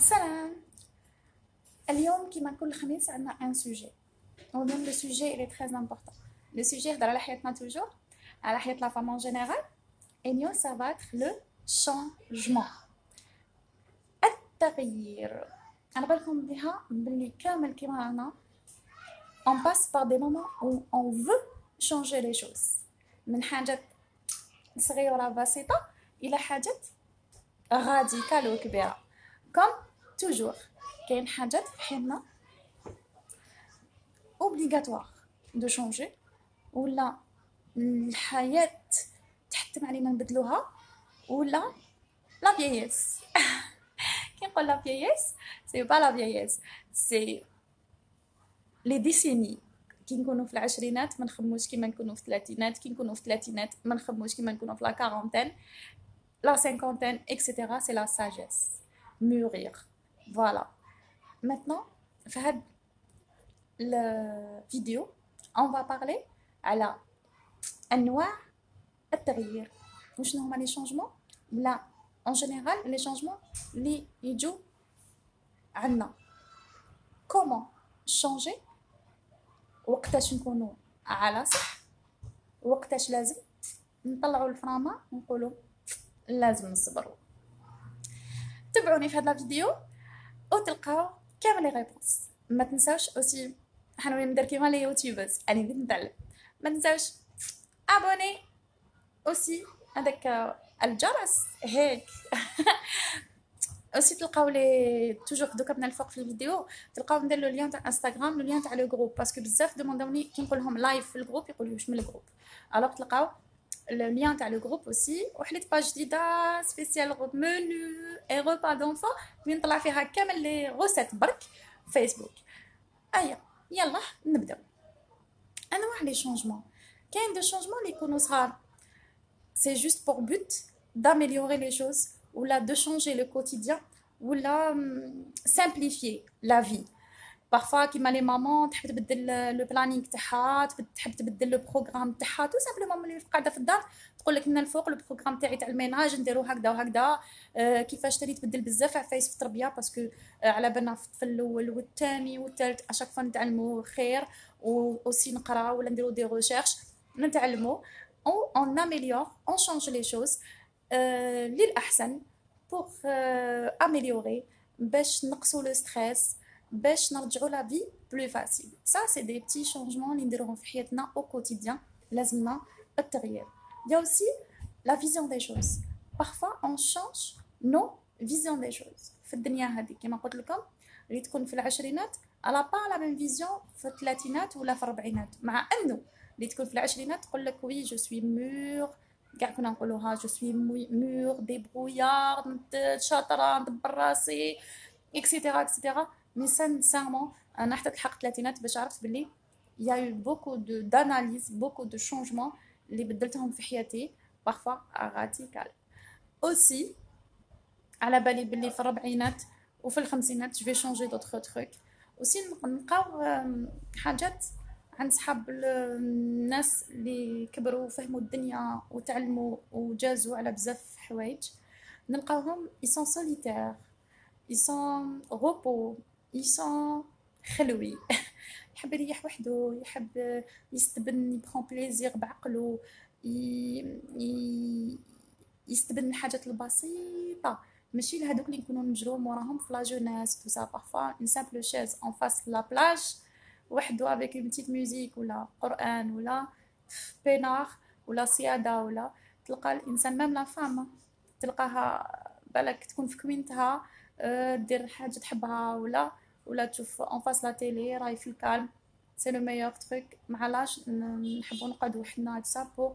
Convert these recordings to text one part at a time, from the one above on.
Salam. اليوم كيما كل خميس عندنا un sujet. واليوم le sujet il est très important. Le sujet يهضر على حياتنا toujours, على حياة la femme en général. Et nous ça va être le changement. التغيير. أنا بالكم بها باللي كامل كيما رانا on passe par des moments où on veut changer les choses. من حاجات صغيرة بسيطة إلى حاجات راديكال وكبيرة. Comme toujours. كاين حاجات في حياتنا obligatoire de changer ولا الحياة تحتم علينا نبدلوها ولا la vieillesse. كي نقول la vieillesse c'est pas la vieillesse c'est les décennies. كي نكونوا في العشرينات ما نخمموش كيما نكونوا في الثلاثينات، كي نكونوا في الثلاثينات ما نخمموش كيما نكونوا في لا quarantaine la cinquantaine etc. c'est la sagesse mûrir. Voilà. Maintenant في هاد الفيديو on va parler على انواع التغيير وشنو هما لي شونجمون لا en général les changements اللي يجوا عندنا comment changer وقتاش نكونوا على صح وقتاش لازم نطلعوا الفرامه ونقولوا لازم نصبروا. تابعوني في هذا الفيديو وتلقاو كامل لي ريبونس. ما تنساوش اوسي حنولي ندير كيما لي يوتيوبرز اني بديت نتعلم. ما تنساوش ابوني اوسي هذاك الجرس هيك. اوسي تلقاو لي توجور دوكا من الفوق في الفيديو تلقاو ندير لو لين تاع انستغرام لو لين تاع لو جروب باسكو بزاف دوموندوني كي نقول لهم لايف في الجروب يقولوا واش من الجروب الوغ تلقاو le lien تاع le groupe aussi وحليت باج جديده سبيسيال منو اي روبا دونفون وين نطلع فيها كامل لي غوسيت برك فيسبوك. ايا يلا نبداو. انواع لي شونجمون كاين دو شونجمون اللي يكونوا صغار c'est juste pour but d'améliorer les choses ou là de changer le quotidien ou là simplifier la vie. Parfois كيما لي مامون تحب تبدل لو بلانينغ تاعها تحب تبدل لو بروغرام تاعها تو سامبلومون ملي قاعده في الدار تقول لك من الفوق لو بروغرام تاعي تاع الميناج نديرو هكذا وهكذا. كيفاش تاني تبدل بزاف عفايس في التربيه باسكو على بالنا في الاول والثاني والثالث اشاك فوا نتعلموا خير وأوسي نقرا ولا نديرو دي ريشيرش نتعلموا on améliore on change les choses للأحسن pour améliorer باش نقصوا لو ستريس باش نرجعوا لا في بلو فاسيل. ça c'est des petits changements اللي نديروهم في حياتنا au quotidien لازمنا التغيير. il y a aussi la vision des choses. parfois on change nos visions des choses في الدنيا هذه كما قلت لكم اللي تكون في العشرينات على با لا ميم فيزيون في الثلاثينات ولا في الربعينات مع انه اللي تكون في العشرينات تقول لك وي جو سوي مور كاع كنا نقولوها جو سوي مور ديبرويار شاطره ندبر راسي اكسيتيرا اكسيتيرا. مي سانسيرمون انا حتى لحقت الثلاثينات باش عرفت بلي يا يو بوكو داناليز بوكو دو شونجمون اللي بدلتهم في حياتي بارفوا راديكال. اوسي على بالي بلي في الربعينات وفي الخمسينات جو في شونجي دوطخ تروك. اوسي نلقاو حاجات عند صحاب الناس اللي كبروا وفهموا الدنيا وتعلموا وجازوا على بزاف حوايج نلقاوهم ils sont solitaires ils sont repos ils sont خلوي. يحب يريح وحده يحب يستبن يبخون بليزير بعقله يستبن الحاجات البسيطه ماشي لهذوك اللي نكونوا نجرو موراهم في لا جوناس تو سا. بارفوا une simple chaise en face la plage وحده avec une petite musique ولا قرآن ولا بينار ولا صيادة ولا تلقى الإنسان مام لا فام تلقاها بالك تكون في كوينتها دير حاجة تحبها ولا تشوف en face la télé راهي في الكالم c'est le meilleur truc. معلاش نحبوا نقعدوا وحدنا تسابو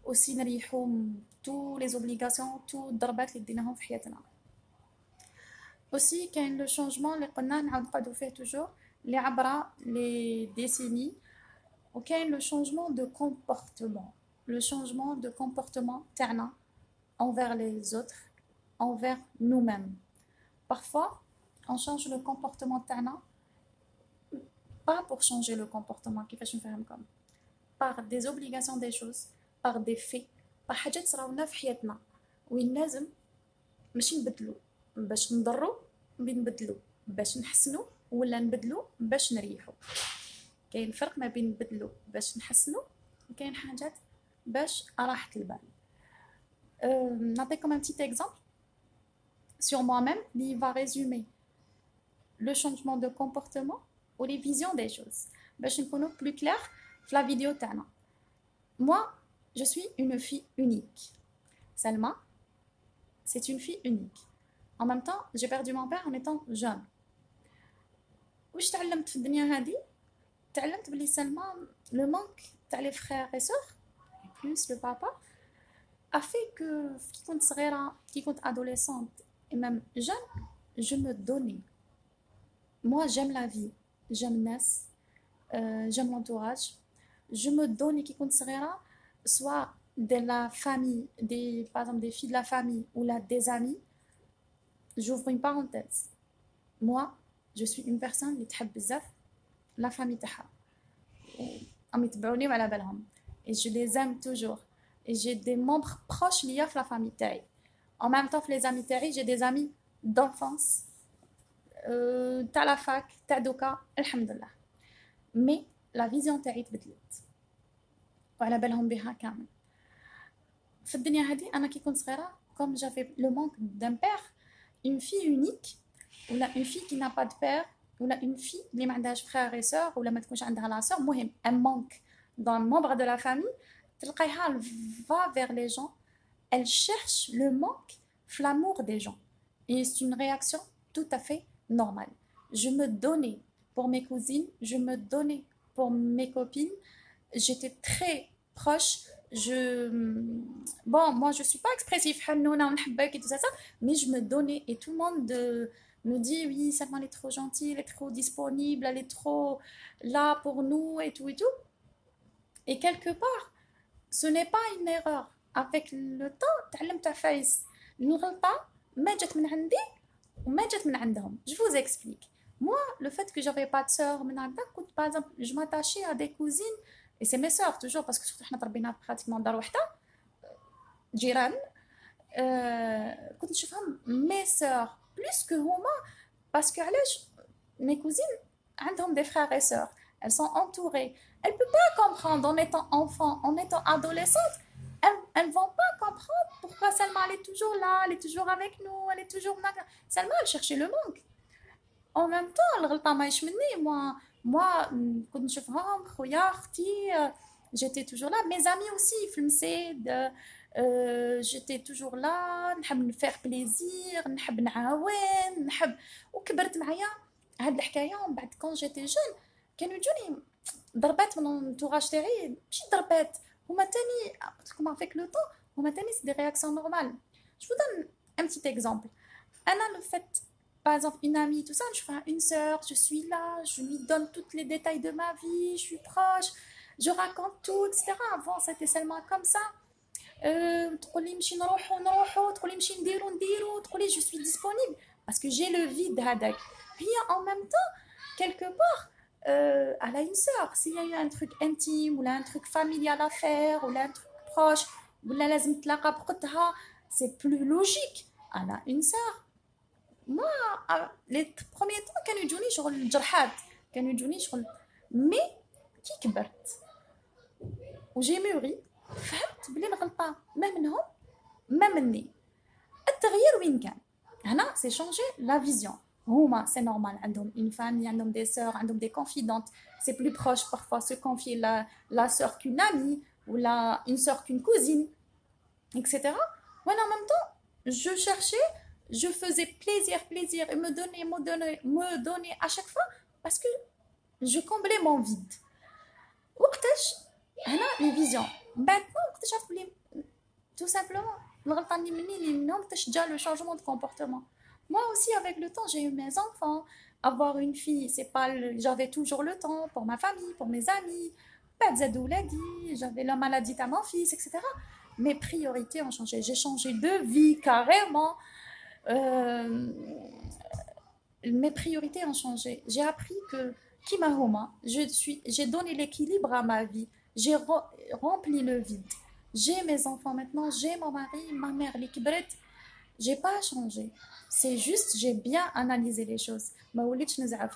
aussi نريحوا tous les obligations tous الضربات اللي ديناهم في حياتنا. aussi كاين لو شونجمون اللي قلنا نعاود نقعدوا فيه توجور اللي عبر لي ديسيني وكاين لو شونجمون دو كومبورتمون لو شونجمون دو كومبورتمون تاعنا envers les autres envers nous-mêmes. parfois on change le comportement تاعنا pas pour changer le comportement كيفاش نفهمكم par des obligations des choses par des faits par حاجات صراونا في حياتنا وين لازم ماشي نبدلو باش نضرو بين نبدلو باش نحسنو ولا نبدلو باش نريحو. كاين فرق ما بين نبدلو باش نحسنو وكاين حاجات باش راحة البال. نعطيكم un petit exemple sur moi-même qui va résumer le changement de comportement ou les visions des choses. باش نكونوا plus clair في la vidéo تاعنا. Moi, je suis une fille unique. Salma, c'est une fille unique. En même temps, j'ai perdu mon père en étant jeune. واش تعلمت في الدنيا هذه؟ تعلمت بلي سلمى le manque تاع les frères et sœurs plus le papa a fait que كي كنت صغيرة كي كنت adolescente et même jeune je me donnais. Moi j'aime la vie, j'aime الناس, j'aime l'entourage. Je me donnais كي كنت صغيرة soit de la famille, par exemple des filles de la famille ou là des amis. J'ouvre une parenthèse. Moi je suis une personne اللي تحب بزاف la famille تاعها. راهم يتبعوني وعلى بالهم. Et je les aime toujours. Et j'ai des membres proches liés à la famille تاعي. En même temps que les amis تاعي, j'ai des amis d'enfance. تاع la fac, تاع دوكا, الحمدلله. Mais la vision تاعي تبدلت. وعلى بالهم بها كامل. في الدنيا هذه أنا كي كنت صغيرة, comme j'avais le manque d'un père, une fille unique, ou là une fille qui n'a pas de père, ou là une fille اللي ما عندهاش frère et sœur, ou là ما تكونش عندها la sœur, مهم un manque dans le membre de la famille, تلقايها elle va vers les gens, elle cherche le manque, l'amour des gens. Et c'est une réaction tout à fait normale. Je me donnais pour mes cousines, je me donnais pour mes copines, j'étais très proche. Bon, moi je suis pas expressive, et tout ça, mais je me donnais et tout le monde me dit oui, Salma elle est trop gentille, elle est trop disponible, elle est trop là pour nous et tout et tout. Et quelque part, ce n'est pas une erreur. Avec le temps, تعلمت عفايس الغلطة ما جات من عندي وما جات من عندهم. Je vous explique. Moi, le fait que j'avais pas de sœur, par exemple, je m'attachais à des cousines. Et c'est mes sœurs toujours parce que surtout احنا تربينا pratiquement دار وحده جيران. كنت نشوفهم mes sœurs plus que هما parce que علاش mes cousines عندهم des frères et sœurs, elles sont entourées, elles peuvent pas comprendre en étant enfant, en étant adolescente, elles vont pas comprendre pourquoi Salma elle est toujours là, elle est toujours avec nous, elle est toujours Salma elle cherchait le manque. En même temps الغلطة ماهيش مني. moi كنت نشوفهم خويا اختي, j'étais toujours là. Mes amis aussi في المسيد, j'étais toujours là, نحب faire plaisir, نحب نعاون, نحب. وكبرت معايا هاد الحكايه ومن بعد كون جيتي جون كانوا يجوني ضربات من الانتوراج تاعي, ماشي ضربات, هما تاني قلت لكم avec le temps هما تاني c'est des réactions normales. Je vous donne un petit exemple. انا le fait par exemple une amie tout ça, je fais une sœur, je suis là, je lui donne tous les détails de ma vie, je suis proche, je raconte tout, etc. Avant c'était seulement comme ça. تقولي نمشي نروحو, تقولي نمشي نديرو, تقولي je suis disponible parce que j'ai le vide هذاك. هي en même temps quelque part elle a une sœur. S'il y a eu un truc intime ou là un truc familial à faire ou là un truc proche ou là لازم تلاقى بقتها, c'est plus logique. Elle a une sœur. Moi, les premiers temps, كانوا يجوني شغل الجرحات, كانوا يجوني شغل. Mais كي كبرت وجي موري فهمت بلي الغلطة ما منهم ما مني. التغيير وين كان؟ هنا c'est changer la vision. هما c'est normal, عندهم une famille, عندهم des sœurs, عندهم des confidentes, c'est plus proche parfois se confier la sœur qu'une amie ou une sœur qu'une cousine, etc. Moi en même temps je cherchais, je faisais plaisir et me donner à chaque fois parce que je comblais mon vide. وقتاش هنا les visions. Maintenant وقتاش عرفت بلي tout simplement الغلطة اللي مني اللي منهم وقتاش جا le changement de comportement. Moi aussi avec le temps j'ai eu mes enfants. Avoir une fille c'est pas j'avais toujours le temps pour ma famille, pour mes amis. بعد زادوا ولادي, j'avais la maladie à mon fils, etc. Mes priorités ont changé, j'ai changé de vie carrément. Mes priorités ont changé. J'ai appris que Kimahoma, j'ai donné l'équilibre à ma vie, j'ai rempli le vide. J'ai mes enfants maintenant, j'ai mon mari, ma mère, les kibret. J'ai pas changé. C'est juste, j'ai bien analysé les choses. Ma وليتش نزعف.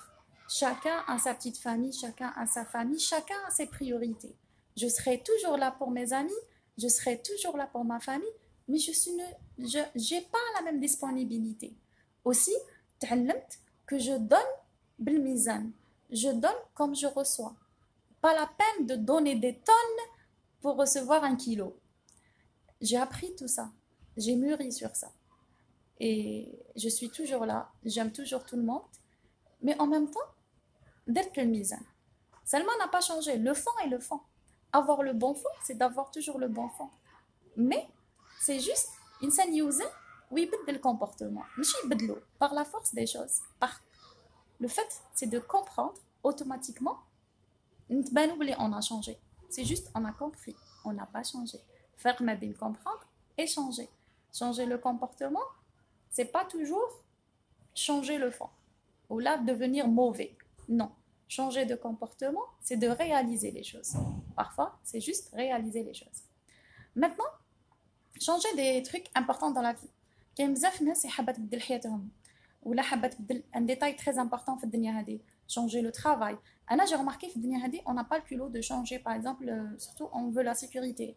Chacun a sa petite famille, chacun a sa famille, chacun a ses priorités. Je serai toujours là pour mes amis, je serai toujours là pour ma famille, mais je j'ai pas la même disponibilité. Aussi, تعلمت que je donne بالميزان. Je donne comme je reçois. Pas la peine de donner des tonnes pour recevoir 1 kilo. J'ai appris tout ça. J'ai mûri sur ça. Et je suis toujours là. J'aime toujours tout le monde. Mais en même temps, d'être le mizan. Salma n'a pas changé. Le fond est le fond. Avoir le bon fond, c'est d'avoir toujours le bon fond. Mais c'est juste, insan يوزن ويبدل le comportement. مش يبدلو par la force des choses. Par le fait, c'est de comprendre automatiquement. On a changé. C'est juste, on a compris. On n'a pas changé. Faire ma bien comprendre et changer. Changer le comportement, c'est pas toujours changer le fond. Ou là, devenir mauvais. Non. Changer de comportement, c'est de réaliser les choses. Parfois, c'est juste réaliser les choses. Maintenant, changer des trucs importants dans la vie. كاين بزاف ناس حابه تبدل حياتهم ولا حابه تبدل un détail très important في الدنيا هذه. Changer le travail. J'ai remarqué في الدنيا هذه on n'a pas le culot de changer par exemple surtout on veut la sécurité.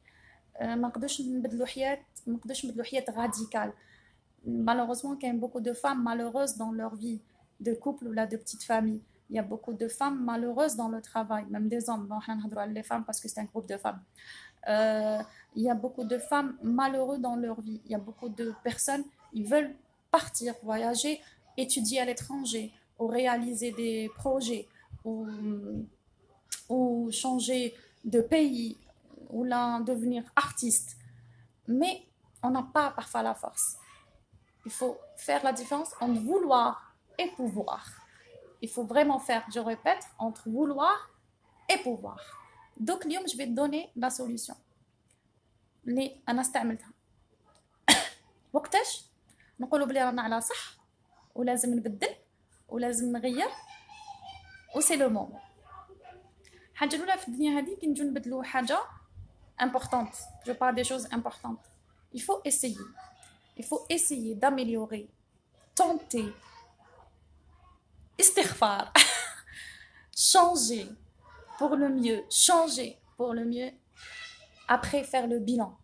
ما نقدرش نبدلوا حياة radicale. Malheureusement, il y a beaucoup de femmes malheureuses dans leur vie de couple ou là de petite famille. Il y a beaucoup de femmes malheureuses dans le travail, même des hommes. Bon, on va les femmes parce que c'est un groupe de femmes. Il y a beaucoup de femmes malheureuses dans leur vie. Il y a beaucoup de personnes, ils veulent partir, voyager, étudier à l'étranger, ou réaliser des projets, ou changer de pays, ou là devenir artiste. Mais on n'a pas parfois la force. Il faut faire la différence entre vouloir et pouvoir. Il faut vraiment faire, je répète, entre vouloir et pouvoir. Donc, je vais te donner la solution. اللي أنا استعملتها. وقتاش نقولوا بلي رانا على صح ولازم نبدل ولازم نغير وسي لو مومون. الحاجة الأولى في الدنيا هذه كي نجو نبدلو حاجة importante. Je parle des choses importantes. Il faut essayer. Il faut essayer d'améliorer, tenter, istighfar, changer pour le mieux, changer pour le mieux, après faire le bilan.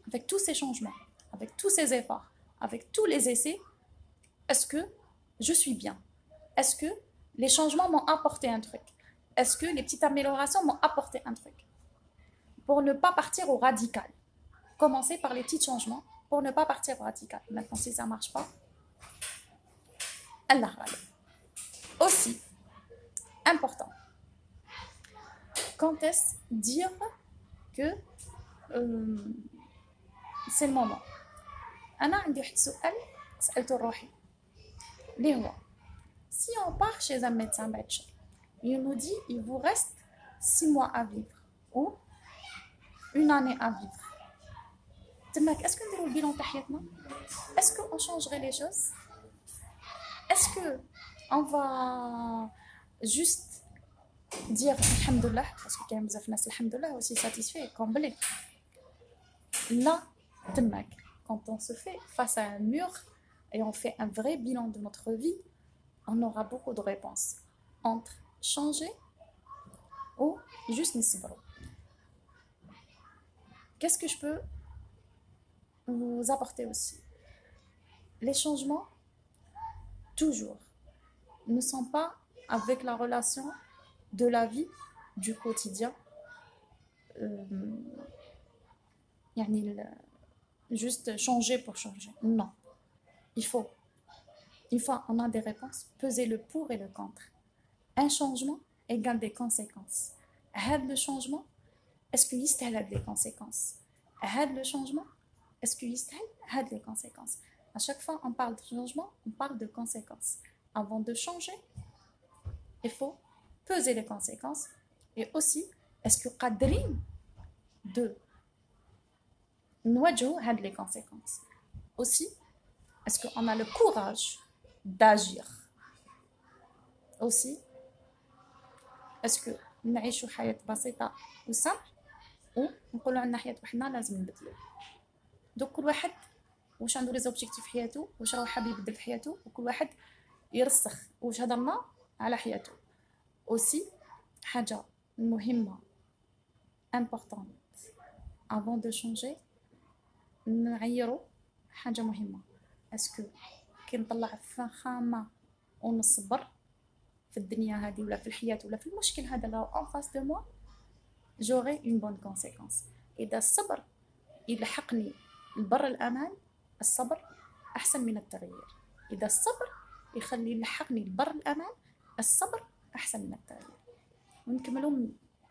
Avec tous ces changements, avec tous ces efforts, avec tous les essais, est-ce que je suis bien? Est-ce que les changements m'ont apporté un truc? Est-ce que les petites améliorations m'ont apporté un truc? Pour ne pas partir au radical. Commencer par les petits changements pour ne pas partir au radical. Maintenant, si ça ne marche pas, Allah râle. Aussi, important, quand est-ce dire que c'est le moment? أنا عندي واحد السؤال سألته لروحي اللي هو si on part chez un médecin بعد شهر il nous dit il vous reste 6 mois à vivre ou 1 année à vivre. Est-ce que nous bilan تاع Est-ce qu'on changerait les choses? Est-ce que on va juste dire alhamdoulilah parce que كاين بزاف ناس alhamdoulilah aussi satisfait comblé. Là, quand on se fait face à un mur et on fait un vrai bilan de notre vie, on aura beaucoup de réponses entre changer ou juste nisbro. Qu'est-ce que je peux vous apporter aussi? Les changements, toujours, ne sont pas avec la relation de la vie, du quotidien. Juste changer pour changer. Non. Il faut, on a des réponses, peser le pour et le contre. Un changement égale des conséquences. Le changement, est-ce qu'il y a des conséquences? Le changement, est-ce qu'il y a des conséquences? À chaque fois on parle de changement, on parle de conséquences. Avant de changer, il faut peser les conséquences. Et aussi, est-ce que قادرين de نواجهوا هاد les conséquences? Aussi, est-ce qu'on a le courage d'agir? Aussi, est-ce que نعيشوا حياة بسيطة وسهل ونقولوا عندنا حياة وحدنا لازم نبدلو؟ دوك كل واحد واش عنده لي زوبجيكتيف في حياته، واش راه حاب يبدل في حياته، وكل واحد يرسخ واش هضرنا على حياته. اوسي حاجه مهمه امبورطون avant de changer، نعيروا حاجه مهمه، اسكو كي نطلع فخامه ونصبر في الدنيا هذه ولا في الحياه ولا في المشكل هذا اللي راهو ان فاس دو موا، جوغي اون بون كونسيكونس. اذا الصبر يلحقني لبر الامان، الصبر احسن من التغيير. اذا الصبر يخلي يلحقني لبر الامان، الصبر احسن من التغيير.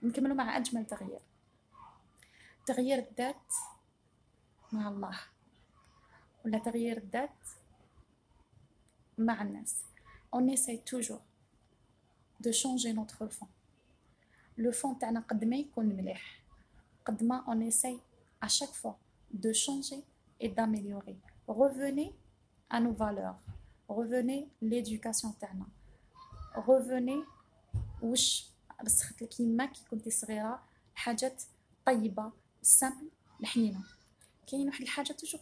ونكملوا مع اجمل تغيير، تغيير الذات مع الله، ولا تغيير الذات مع الناس. on essaie toujours de changer notre fond. le fond تاعنا قد ما يكون مليح، قد ما on essaie à chaque fois de changer et d'améliorer. revenez à nos valeurs, revenez l'éducation تاعنا، revenez وش رسخت لك يما كي كنتي صغيره، حاجات طيبه سامبل الحنينه. كاين واحد الحاجه توجور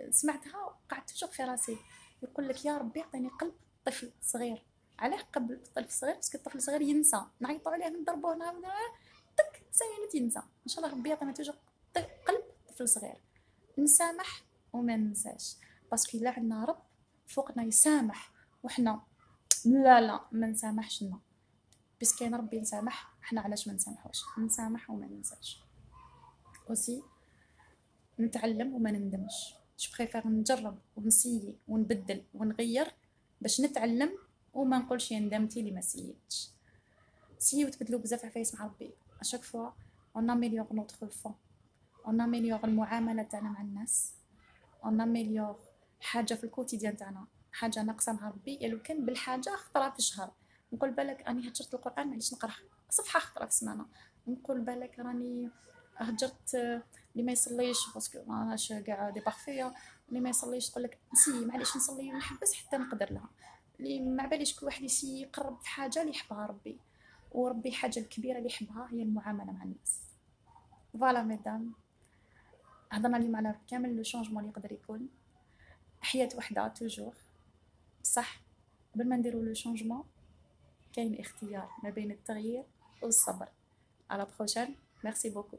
سمعتها وقعدت توجور في راسي، يقول لك يا ربي اعطيني قلب طفل صغير. علاه قلب طفل صغير؟ باسكو الطفل الصغير ينسى، نعيطوا عليه نضربوه تك ساينت ينسى. ان شاء الله ربي يعطينا توجور قلب طفل صغير، نسامح وما ننساش، باسكو الا عندنا رب فوقنا يسامح وحنا لا ما نسامحش لنا، بس كاين ربي نسامح، احنا علاش ما نسامحوش؟ نسامح وما ننساش. اوسي نتعلم وما نندمش، جو بريفير نجرب ونسيي ونبدل ونغير باش نتعلم وما نقولش يا ندمتي اللي ما سيتش. سيو تبدلوا بزاف عفايس مع ربي، اشاك فوا اون اميليور نوتر فون، اون اميليور المعامله تاعنا مع الناس، اون اميليور حاجه في الكوتيديان تاعنا، حاجه ناقصه مع ربي. لو كان بالحاجه خطره في الشهر، نقول بالك راني هجرت القران معليش نقراه صفحه خطره في السمانه، نقول بالك راني هجرت اللي ما يصليش باسكو ماناش كاع دي بارفيا، اللي ما يصليش تقول لك نسي معليش نصلي ونحبس حتى نقدر لها، اللي ما باليش كل واحد يسي يقرب في حاجه اللي يحبها ربي، وربي حاجه الكبيره اللي يحبها هي المعامله مع الناس. فوالا ميدام، هضرنا اليوم على كامل لو شونجمون اللي يقدر يكون، حياه وحده توجور، بصح قبل ما نديرو لو شونجمون كاين اختيار ما بين التغيير والصبر. على بروشان، ميرسي بوكو.